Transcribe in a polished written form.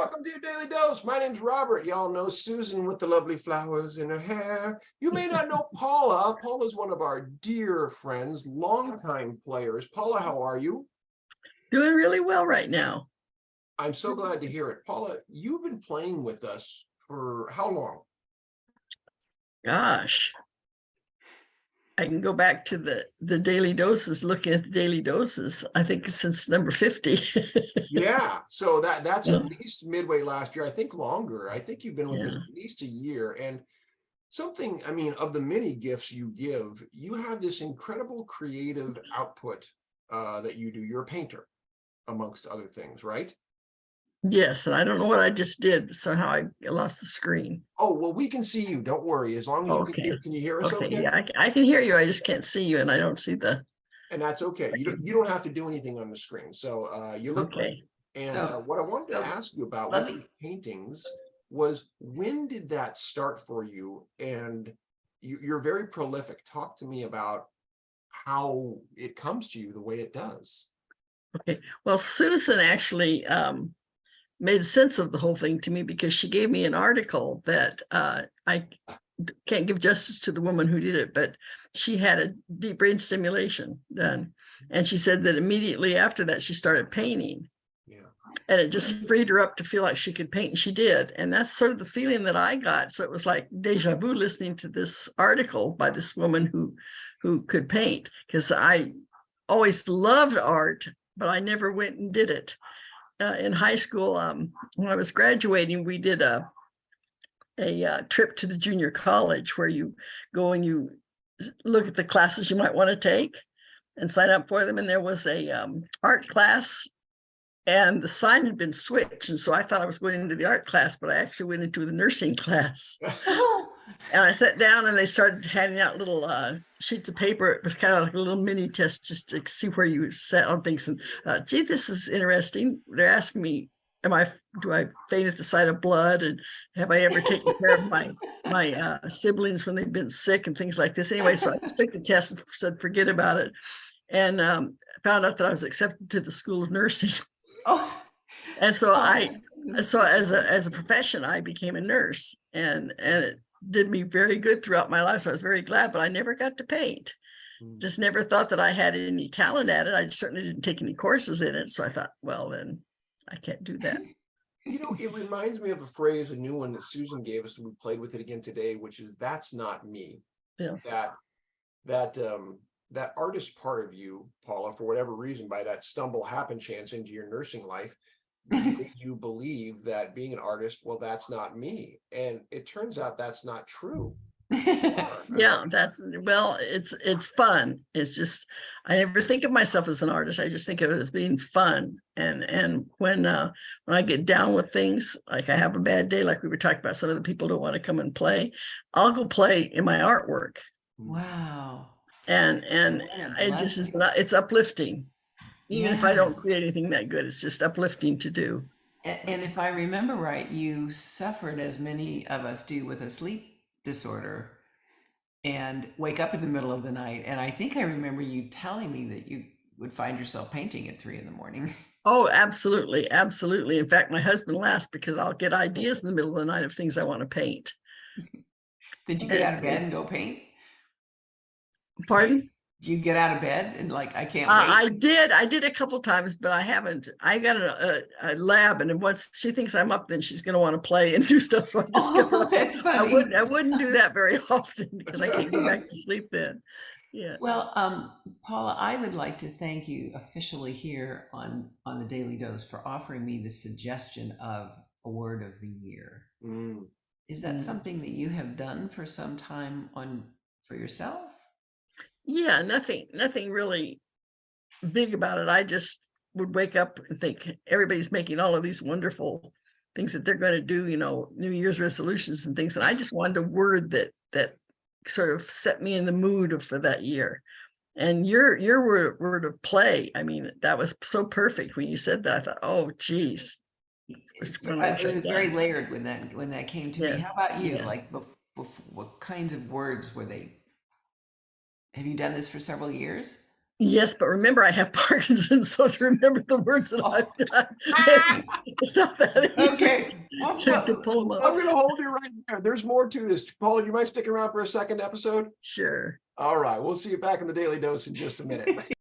Welcome to your Daily Dose. My name's Robert. Y'all know Susan with the lovely flowers in her hair. You may not know Paula. Paula's one of our dear friends, longtime players. Paula, how are you? Doing really well right now. I'm so glad to hear it. Paula, you've been playing with us for how long? Gosh, I can go back to the daily doses, looking at the daily doses, I think since number 50. Yeah, so that's Yeah. at least midway last year. I think longer. I think you've been with us Yeah. at least a year. And something, I mean, of the many gifts you give, you have this incredible creative output that you do. You're a painter, amongst other things, right? Yes, and I don't know what I just did. Somehow I lost the screen. Oh, well, we can see you. Don't worry. As long as you Okay. can you hear us Okay, okay? yeah, I can hear you. I just can't see you, and I don't see the. And that's okay. You don't have to do anything on the screen. So you look great. Okay. And what I wanted to ask you about with the paintings was, when did that start for you? And you're very prolific. Talk to me about how it comes to you the way it does. Okay. Well, Susan actually made sense of the whole thing to me, because she gave me an article that I can't give justice to the woman who did it, but she had a deep brain stimulation done. And she said that immediately after that, she started painting. Yeah. And it just freed her up to feel like she could paint, and she did. And that's sort of the feeling that I got. So it was like deja vu listening to this article by this woman who could paint, because I always loved art, but I never went and did it. In high school, when I was graduating, we did a trip to the junior college, where you go and you look at the classes you might want to take and sign up for them. And there was a art class, and the sign had been switched. And so I thought I was going into the art class, but I actually went into the nursing class. And I sat down, and they started handing out little sheets of paper. It was kind of like a little mini test, just to see where you sat on things. And gee, this is interesting. They're asking me, do I faint at the sight of blood? And have I ever taken care of my siblings when they've been sick and things like this? Anyway, so I just took the test and said, forget about it. And found out that I was accepted to the School of Nursing. Oh. And so so as a profession, I became a nurse, and it did me very good throughout my life. So I was very glad, but I never got to paint. Just never thought that I had any talent at it. I certainly didn't take any courses in it. So I thought, well, then I can't do that. You know, it reminds me of a phrase, a new one that Susan gave us, and we played with it again today, which is, that's not me. Yeah. That artist part of you, Paula, for whatever reason, by that stumble happen chance into your nursing life, you believe that being an artist, well, that's not me. And it turns out that's not true. Yeah, it's fun. It's just, I never think of myself as an artist. I just think of it as being fun. And when I get down with things, like I have a bad day, like we were talking about, some of the people don't want to come and play, I'll go play in my artwork. Wow. And it just is not, it's uplifting. Even if I don't create anything that good, it's just uplifting to do. And if I remember right, you suffered, as many of us do, with a sleep disorder and wake up in the middle of the night. And I think I remember you telling me that you would find yourself painting at 3 a.m. Oh, absolutely. Absolutely. In fact, my husband laughs, because I'll get ideas in the middle of the night of things I want to paint. Did you get out of bed and go paint? Pardon? Do you get out of bed and like, I can't wait? I did a couple times, but I haven't. I got a lab, and once she thinks I'm up, then she's going to want to play and do stuff. So I just that's funny. I wouldn't do that very often, because I can't go back to sleep then. Yeah. Well, Paula, I would like to thank you officially here on the Daily Dose for offering me the suggestion of a word of the year. Is that something that you have done for some time for yourself? Yeah, nothing really big about it. I just would wake up and think everybody's making all of these wonderful things that they're going to do, New Year's resolutions and things. And I just wanted a word that sort of set me in the mood for that year. And your word of play, I mean, that was so perfect when you said that. I thought, oh, geez. It was very layered when that came to me. How about you? Yeah. Like, what kinds of words were they? Have you done this for several years? Yes, but remember, I have Parkinson, so to remember the words that I've done, it's not that easy Okay. to pull them I'm up. going to hold you right there. There's more to this. Paula, do you mind sticking around for a second episode? Sure. All right. We'll see you back in the Daily Dose in just a minute.